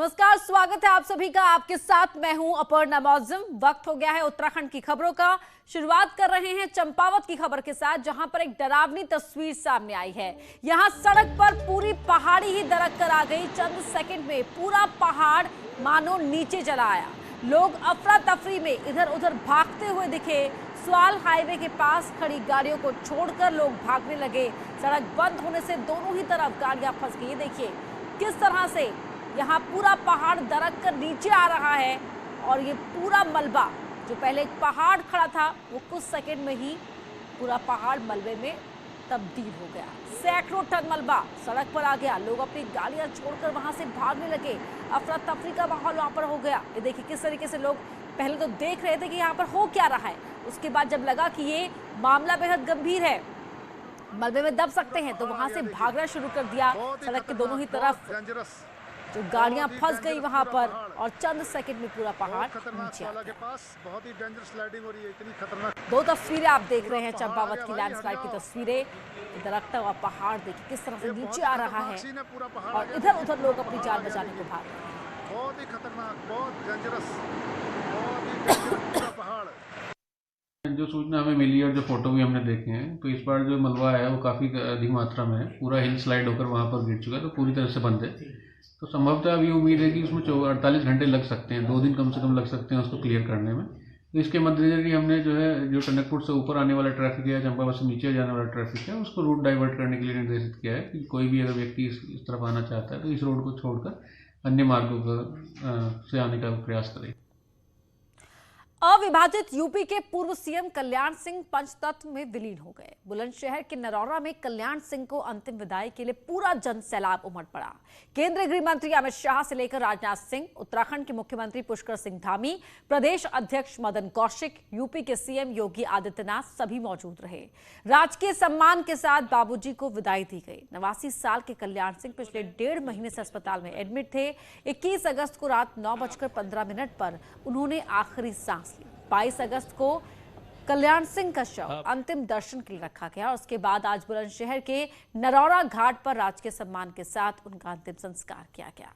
नमस्कार, स्वागत है आप सभी का। आपके साथ मैं हूं अपर्णा मौजम। वक्त हो गया है उत्तराखंड की खबरों का। शुरुआत कर रहे हैं चंपावत की खबर के साथ, जहां पर एक डरावनी तस्वीर सामने आई है। यहां सड़क पर पूरी पहाड़ी ही दरक कर आ गई। चंद सेकंड में पूरा पहाड़ मानो नीचे चला आया। लोग अफरा तफरी में इधर उधर भागते हुए दिखे। स्वाल हाईवे के पास खड़ी गाड़ियों को छोड़कर लोग भागने लगे। सड़क बंद होने से दोनों ही तरफ गाड़ियां फंस गई। देखिए किस तरह से यहाँ पूरा पहाड़ दरक कर नीचे आ रहा है और ये पूरा मलबा, जो पहले एक पहाड़ खड़ा था, वो कुछ सेकंड में ही पूरा पहाड़ मलबे में तब्दील हो गया। सैकड़ों टन मलबा सड़क पर आ गया। लोग अपनी गाड़ियां छोड़कर वहां से भागने लगे। अफरा तफरी का माहौल वहां पर हो गया। ये देखिए किस तरीके से लोग पहले तो देख रहे थे कि यहाँ पर हो क्या रहा है। उसके बाद जब लगा कि ये मामला बेहद गंभीर है, मलबे में दब सकते हैं, तो वहां से भागना शुरू कर दिया। सड़क के दोनों ही तरफ जो गाड़ियां फंस गई वहां पर, और चंद सेकंड में पूरा पहाड़ नीचे आ गया। बहुत ही डेंजरस स्लाइडिंग हो रही है, इतनी खतरनाक। दो तस्वीरें आप देख रहे हैं चंपावत की लैंडस्लाइड की तस्वीरें। दरकता हुआ पहाड़ देखिए किस तरह से नीचे आ रहा है और इधर उधर लोग अपनी जान बचाने को भाग रहे हैं। बहुत ही खतरनाक, बहुत डेंजरस, बहुत ही डेंजरस पूरा पहाड़। जो सूचना हमें मिली और जो फोटो भी हमने देखे हैं, तो इस बार जो मलबा है वो काफ़ी अधिक मात्रा में है। पूरा हिल स्लाइड होकर वहाँ पर गिर चुका है, तो पूरी तरह से बंद है। तो संभवतः अभी उम्मीद है कि उसमें 48 घंटे लग सकते हैं, 2 दिन कम से कम लग सकते हैं उसको क्लियर करने में। तो इसके मद्देनजर ही हमने जो टनकपुर से ऊपर आने वाला ट्रैफिक है, चंपावत से नीचे जाने वाला ट्रैफिक है, उसको रूट डाइवर्ट करने के लिए निर्देशित किया है कि कोई भी अगर व्यक्ति इस तरफ आना चाहता है तो इस रोड को छोड़कर अन्य मार्गों पर से आने का प्रयास करें। अविभाजित यूपी के पूर्व सीएम कल्याण सिंह पंचतत्व में विलीन हो गए। बुलंदशहर के नरौरा में कल्याण सिंह को अंतिम विदाई के लिए पूरा जन सैलाब उमड़ पड़ा। केंद्रीय गृह मंत्री अमित शाह से लेकर राजनाथ सिंह, उत्तराखंड के मुख्यमंत्री पुष्कर सिंह धामी, प्रदेश अध्यक्ष मदन कौशिक, यूपी के सीएम योगी आदित्यनाथ सभी मौजूद रहे। राजकीय सम्मान के साथ बाबूजी को विदाई दी गई। 89 साल के कल्याण सिंह पिछले 1.5 महीने से अस्पताल में एडमिट थे। 21 अगस्त को रात 9:15 पर उन्होंने आखिरी सांस ली। 22 अगस्त को कल्याण सिंह का शव अंतिम दर्शन के लिए रखा गया। उसके बाद आज बुलंदशहर के नरौरा घाट पर राजकीय सम्मान के साथ उनका अंतिम संस्कार किया गया।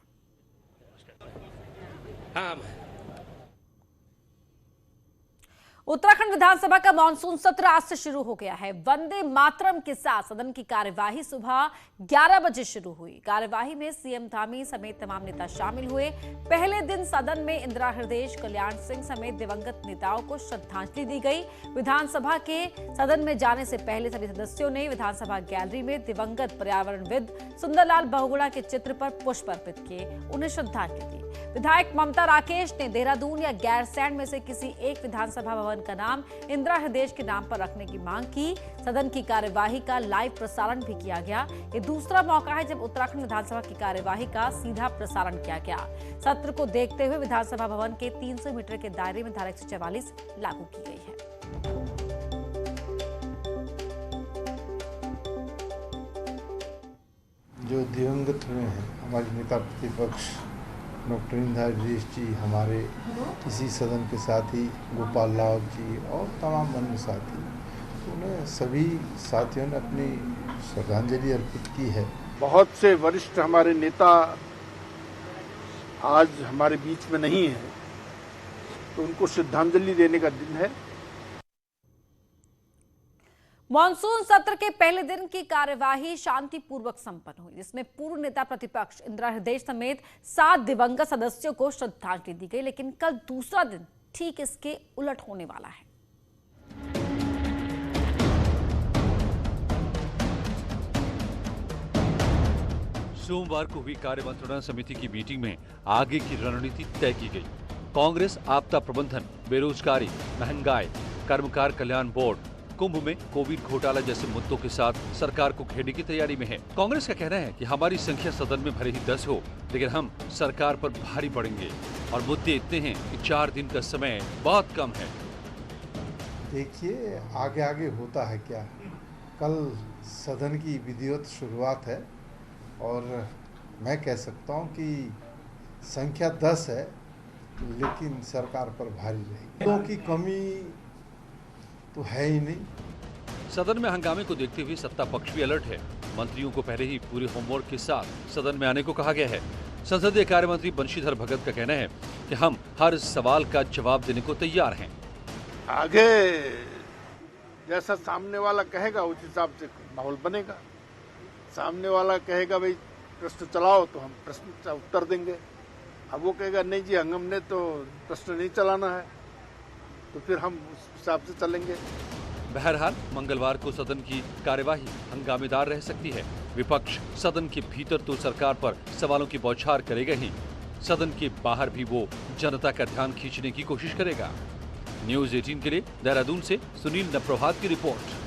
उत्तराखंड विधानसभा का मानसून सत्र आज से शुरू हो गया है। वंदे मातरम के साथ सदन की कार्यवाही सुबह 11 बजे शुरू हुई। कार्यवाही में सीएम धामी समेत तमाम नेता शामिल हुए। पहले दिन सदन में इंदिरा हृदय, कल्याण सिंह समेत दिवंगत नेताओं को श्रद्धांजलि दी गई। विधानसभा के सदन में जाने से पहले सभी सदस्यों ने विधानसभा गैलरी में दिवंगत पर्यावरणविद सुंदरलाल बहुगुणा के चित्र पर पुष्प अर्पित किए, उन्हें श्रद्धांजलि दी। विधायक ममता राकेश ने देहरादून या गैरसैंण में से किसी एक विधानसभा भवन का नाम इंदिरा हृदय के नाम पर रखने की मांग की। सदन की कार्यवाही का लाइव प्रसारण भी किया गया। ये दूसरा मौका है जब उत्तराखंड विधानसभा की कार्यवाही का सीधा प्रसारण किया गया। सत्र को देखते हुए विधानसभा भवन के 300 मीटर के दायरे में धारा 144 लागू की गई है। जो दिवंगत हुए हैं हमारे नेता प्रतिपक्ष डॉक्टर इंदिरा हृदय जी, हमारे इसी सदन के साथी गोपाल लाल जी और तमाम अन्य साथी, उन्हें सभी साथियों ने अपनी श्रद्धांजलि अर्पित की है। बहुत से वरिष्ठ हमारे नेता आज हमारे बीच में नहीं है, तो उनको श्रद्धांजलि देने का दिन है। मॉनसून सत्र के पहले दिन की कार्यवाही शांतिपूर्वक संपन्न हुई, जिसमें पूर्व नेता प्रतिपक्ष इंदिरा हृदय समेत 7 दिवंगत सदस्यों को श्रद्धांजलि दी गई। लेकिन कल दूसरा दिन ठीक इसके उलट होने वाला है। सोमवार को हुई कार्यमंत्रणा समिति की मीटिंग में आगे की रणनीति तय की गई। कांग्रेस आपदा प्रबंधन, बेरोजगारी, महंगाई, कर्मकार कल्याण बोर्ड, कुंभ में कोविड घोटाला जैसे मुद्दों के साथ सरकार को घेरने की तैयारी में है। कांग्रेस का कहना है कि हमारी संख्या सदन में भले ही 10 हो, लेकिन हम सरकार पर भारी पड़ेंगे और मुद्दे इतने हैं कि 4 दिन का समय बहुत कम है। देखिए आगे आगे होता है क्या। कल सदन की विधिवत शुरुआत है और मैं कह सकता हूँ कि संख्या 10 है, लेकिन सरकार पर भारी रहेगी। लोगों की कमी तो है ही नहीं। सदन में हंगामे को देखते हुए सत्ता पक्ष भी अलर्ट है। मंत्रियों को पहले ही पूरे होमवर्क के साथ सदन में आने को कहा गया है। संसदीय कार्य मंत्री बंशीधर भगत का कहना है कि हम हर सवाल का जवाब देने को तैयार हैं। आगे जैसा सामने वाला कहेगा उस हिसाब से माहौल बनेगा। सामने वाला कहेगा भाई प्रश्न चलाओ तो हम प्रश्न का उत्तर देंगे। अब वो कहेगा नहीं जी हमने तो प्रश्न नहीं चलाना है, तो फिर हम उस हिसाब से चलेंगे। बहरहाल मंगलवार को सदन की कार्यवाही हंगामेदार रह सकती है। विपक्ष सदन के भीतर तो सरकार पर सवालों की बौछार करेगा ही, सदन के बाहर भी वो जनता का ध्यान खींचने की कोशिश करेगा। न्यूज़ 18 के लिए देहरादून से सुनील नप्रभात की रिपोर्ट।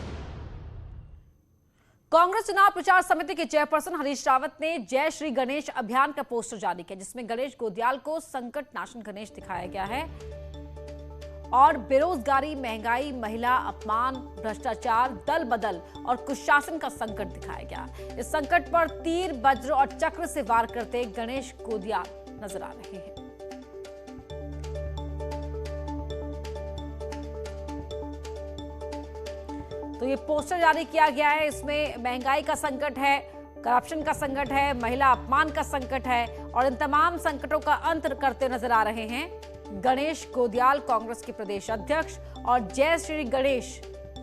कांग्रेस चुनाव प्रचार समिति के चेयरपर्सन हरीश रावत ने जय श्री गणेश अभियान का पोस्टर जारी किया, जिसमें गणेश गोदियाल को संकट नाशन गणेश दिखाया गया है और बेरोजगारी, महंगाई, महिला अपमान, भ्रष्टाचार, दल बदल और कुशासन का संकट दिखाया गया। इस संकट पर तीर, वज्र और चक्र से वार करते गणेश गोदियाल नजर आ रहे हैं। तो ये पोस्टर जारी किया गया है, इसमें महंगाई का संकट है, करप्शन का संकट है, महिला अपमान का संकट है और इन तमाम संकटों का अंत करते नजर आ रहे हैं गणेश गोदियाल, कांग्रेस के प्रदेश अध्यक्ष। और जय श्री गणेश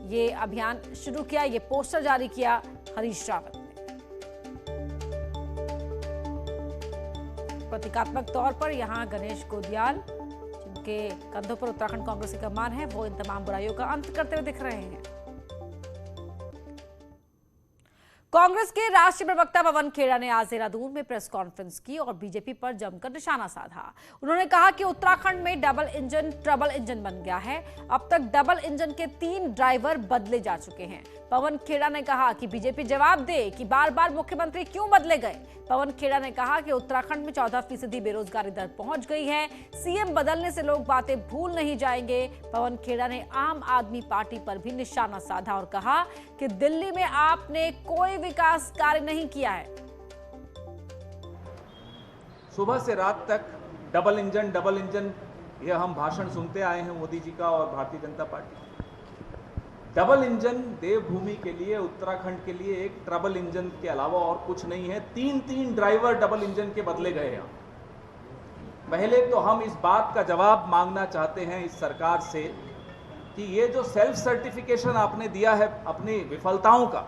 ये अभियान शुरू किया, ये पोस्टर जारी किया हरीश रावत ने। प्रतीकात्मक तौर पर यहां गणेश गोदियाल, जिनके कंधों पर उत्तराखंड कांग्रेस की कमान है, वो इन तमाम बुराइयों का अंत करते हुए दिख रहे हैं। कांग्रेस के राष्ट्रीय प्रवक्ता पवन खेड़ा ने आज देहरादून में प्रेस कॉन्फ्रेंस की और बीजेपी पर जमकर निशाना साधा। उन्होंने कहा कि उत्तराखंड में डबल इंजन ट्रबल इंजन बन गया है। अब तक डबल इंजन के 3 ड्राइवर बदले जा चुके हैं। पवन खेड़ा ने कहा कि बीजेपी जवाब दे कि बार बार मुख्यमंत्री क्यों बदले गए। पवन खेड़ा ने कहा कि उत्तराखंड में 14% बेरोजगारी दर पहुंच गई है। सीएम बदलने से लोग बातें भूल नहीं जाएंगे। पवन खेड़ा ने आम आदमी पार्टी पर भी निशाना साधा और कहा कि दिल्ली में आपने कोई विकास कार्य नहीं किया है। सुबह से रात तक डबल इंजन ये हम भाषण सुनते आए हैं मोदी जी का और Bharatiya Janata party. Double engine देवभूमि के लिए, उत्तराखंड के लिए एक ट्रबल इंजन के अलावा और कुछ नहीं है। 3 ड्राइवर डबल इंजन के बदले गए हैं। पहले तो हम इस बात का जवाब मांगना चाहते हैं इस सरकार से कि ये जो सेल्फ सर्टिफिकेशन आपने दिया है अपनी विफलताओं का,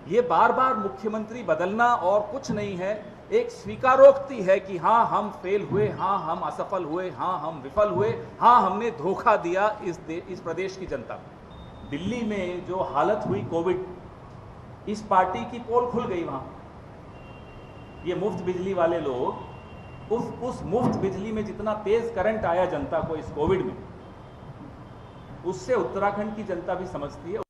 ये बार बार मुख्यमंत्री बदलना और कुछ नहीं है, एक स्वीकारोक्ति है कि हाँ हम फेल हुए, हाँ हम असफल हुए, हाँ हम विफल हुए, हाँ हमने धोखा दिया इस प्रदेश की जनता को। दिल्ली में जो हालत हुई कोविड, इस पार्टी की पोल खुल गई वहां। ये मुफ्त बिजली वाले लोग उस मुफ्त बिजली में जितना तेज करंट आया जनता को इस कोविड में, उससे उत्तराखंड की जनता भी समझती है।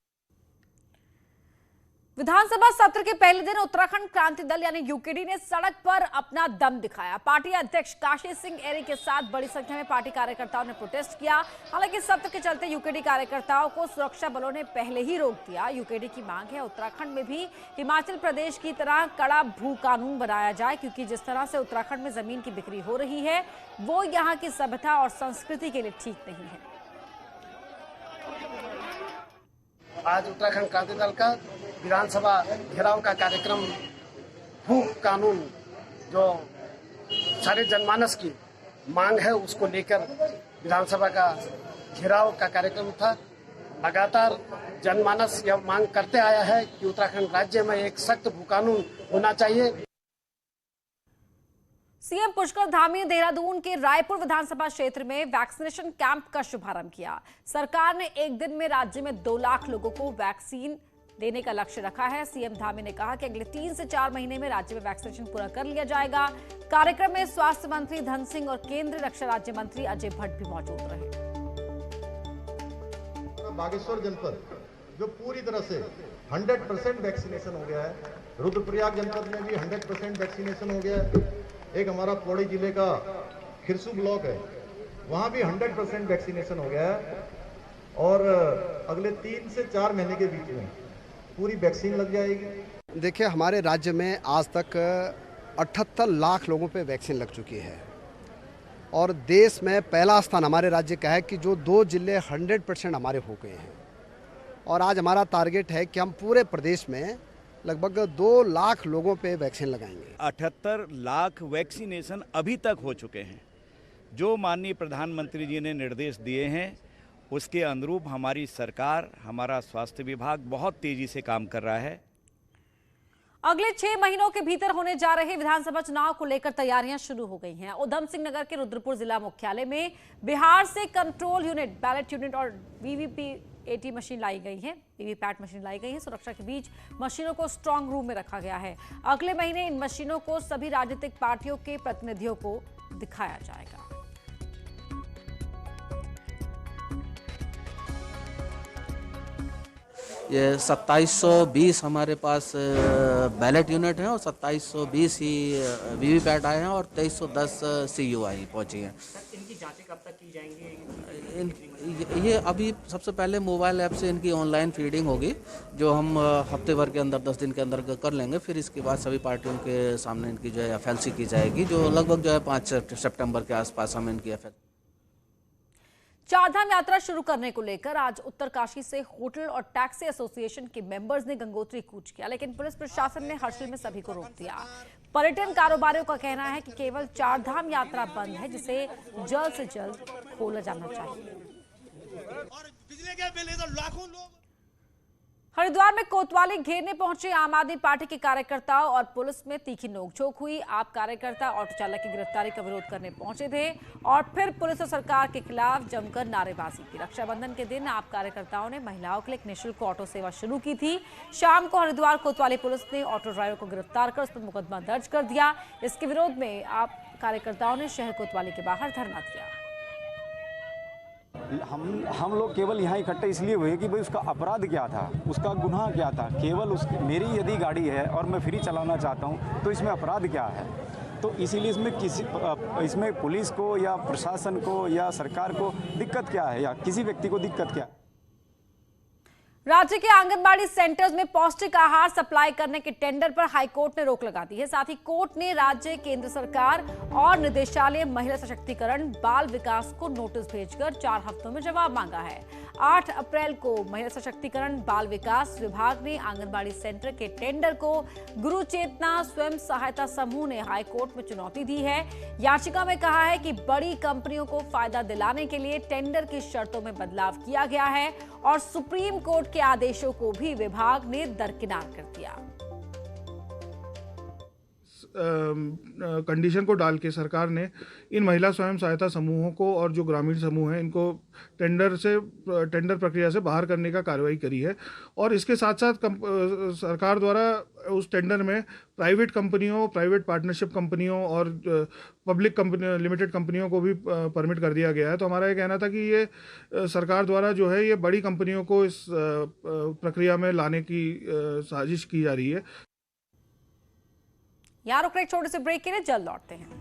विधानसभा सत्र के पहले दिन उत्तराखंड क्रांति दल यानी यूकेडी ने सड़क पर अपना दम दिखाया। पार्टी अध्यक्ष काशी सिंह एरी के साथ बड़ी संख्या में पार्टी कार्यकर्ताओं ने प्रोटेस्ट किया। हालांकि सत्र के चलते यूकेडी कार्यकर्ताओं को सुरक्षा बलों ने पहले ही रोक दिया। यूकेडी की मांग है उत्तराखंड में भी हिमाचल प्रदेश की तरह कड़ा भू कानून बनाया जाए, क्योंकि जिस तरह से उत्तराखंड में जमीन की बिक्री हो रही है वो यहाँ की सभ्यता और संस्कृति के लिए ठीक नहीं है। आज उत्तराखंड क्रांति दल का विधानसभा घेराव का कार्यक्रम, भू कानून जो सारे जनमानस की मांग है उसको लेकर विधानसभा का घेराव का कार्यक्रम था। लगातार जनमानस यह मांग करते आया है कि उत्तराखंड राज्य में एक सख्त भू कानून होना चाहिए। सीएम पुष्कर धामी ने देहरादून के रायपुर विधानसभा क्षेत्र में वैक्सीनेशन कैंप का शुभारंभ किया। सरकार ने एक दिन में राज्य में 2 लाख लोगों को वैक्सीन देने का लक्ष्य रखा है। सीएम धामी ने कहा कि अगले 3 से 4 महीने में राज्य में वैक्सीनेशन पूरा कर लिया जाएगा। कार्यक्रम में स्वास्थ्य मंत्री धन सिंह और केंद्रीय रक्षा राज्य मंत्री अजय भट्ट भी मौजूद रहे। बागेश्वर जनपद जो पूरी तरह से 100% वैक्सीनेशन हो गया है, रुद्रप्रयाग जनपद में भी 100% वैक्सीनेशन हो गया है। एक हमारा पौड़ी जिले का खिरसू ब्लॉक है, वहां भी 100% वैक्सीनेशन हो गया है और अगले 3 से 4 महीने के बीच में पूरी वैक्सीन लग जाएगी। देखिए, हमारे राज्य में आज तक 78 लाख लोगों पे वैक्सीन लग चुकी है और देश में पहला स्थान हमारे राज्य का है कि जो 2 जिले 100% हमारे हो गए हैं। और आज हमारा टारगेट है कि हम पूरे प्रदेश में लगभग 2 लाख लोगों पे वैक्सीन लगाएंगे। 78 लाख वैक्सीनेशन अभी तक हो चुके हैं। जो माननीय प्रधानमंत्री जी ने निर्देश दिए हैं उसके अनुरूप हमारी सरकार, हमारा स्वास्थ्य विभाग बहुत तेजी से काम कर रहा है। अगले 6 महीनों के भीतर होने जा रहे विधानसभा चुनाव को लेकर तैयारियां शुरू हो गई हैं। उधम सिंह नगर के रुद्रपुर जिला मुख्यालय में बिहार से कंट्रोल यूनिट, बैलेट यूनिट और वीवीपीएटी मशीन लाई गई है। वीवीपैट मशीन लाई गई है। सुरक्षा के बीच मशीनों को स्ट्रांग रूम में रखा गया है। अगले महीने इन मशीनों को सभी राजनीतिक पार्टियों के प्रतिनिधियों को दिखाया जाएगा। ये 2720 हमारे पास बैलेट यूनिट हैं और 2720 ही वीवीपैट आए हैं और 2310 CUI पहुंची हैं। इनकी जांचें कब तक की जाएंगी? ये अभी सबसे पहले मोबाइल ऐप से इनकी ऑनलाइन फीडिंग होगी, जो हम हफ्ते भर के अंदर 10 दिन के अंदर कर लेंगे। फिर इसके बाद सभी पार्टियों के सामने इनकी जो है FLC की जाएगी, जो लगभग जो है 5 सितंबर के आसपास हम इनकी FLC। चारधाम यात्रा शुरू करने को लेकर आज उत्तरकाशी से होटल और टैक्सी एसोसिएशन के मेंबर्स ने गंगोत्री कूच किया, लेकिन पुलिस प्रशासन ने हड़ताल में सभी को रोक दिया। पर्यटन कारोबारियों का कहना है कि केवल चारधाम यात्रा बंद है, जिसे जल्द से जल्द खोला जाना चाहिए। और बिजली के बिल इधर लाखों लोग। हरिद्वार में कोतवाली घेरने पहुंचे आम आदमी पार्टी के कार्यकर्ताओं और पुलिस में तीखी नोकझोंक हुई। आप कार्यकर्ता ऑटो चालक की गिरफ्तारी का विरोध करने पहुंचे थे और फिर पुलिस और सरकार के खिलाफ जमकर नारेबाजी की। रक्षाबंधन के दिन आप कार्यकर्ताओं ने महिलाओं के लिए एक निःशुल्क ऑटो सेवा शुरू की थी। शाम को हरिद्वार कोतवाली पुलिस ने ऑटो ड्राइवर को गिरफ्तार कर उस पर मुकदमा दर्ज कर दिया। इसके विरोध में आप कार्यकर्ताओं ने शहर कोतवाली के बाहर धरना दिया। हम लोग केवल यहाँ इकट्ठे इसलिए हुए कि भाई उसका अपराध क्या था, उसका गुनाह क्या था। केवल मेरी यदि गाड़ी है और मैं फ्री चलाना चाहता हूँ तो इसमें अपराध क्या है? तो इसीलिए इसमें पुलिस को या प्रशासन को या सरकार को दिक्कत क्या है, या किसी व्यक्ति को दिक्कत क्या है? राज्य के आंगनबाड़ी सेंटर्स में पौष्टिक आहार सप्लाई करने के टेंडर पर हाईकोर्ट ने रोक लगा दी है। साथ ही कोर्ट ने राज्य, केंद्र सरकार और निदेशालय महिला सशक्तिकरण बाल विकास को नोटिस भेजकर 4 हफ्तों में जवाब मांगा है। 8 अप्रैल को महिला सशक्तिकरण बाल विकास विभाग ने आंगनबाड़ी सेंटर के टेंडर को गुरु चेतना स्वयं सहायता समूह ने हाईकोर्ट में चुनौती दी है। याचिका में कहा है कि बड़ी कंपनियों को फायदा दिलाने के लिए टेंडर की शर्तों में बदलाव किया गया है और सुप्रीम कोर्ट के आदेशों को भी विभाग ने दरकिनार कर दिया। कंडीशन को डाल के सरकार ने इन महिला स्वयं सहायता समूहों को और जो ग्रामीण समूह हैं इनको टेंडर प्रक्रिया से बाहर करने का कार्रवाई करी है। और इसके साथ साथ सरकार द्वारा उस टेंडर में प्राइवेट कंपनियों, प्राइवेट पार्टनरशिप कंपनियों और पब्लिक कंपनी, लिमिटेड कंपनियों को भी परमिट कर दिया गया है। तो हमारा ये कहना था कि ये सरकार द्वारा जो है ये बड़ी कंपनियों को इस प्रक्रिया में लाने की साजिश की जा रही है। यहाँ रुक रहे एक छोटे से ब्रेक के लिए, जल्द लौटते हैं।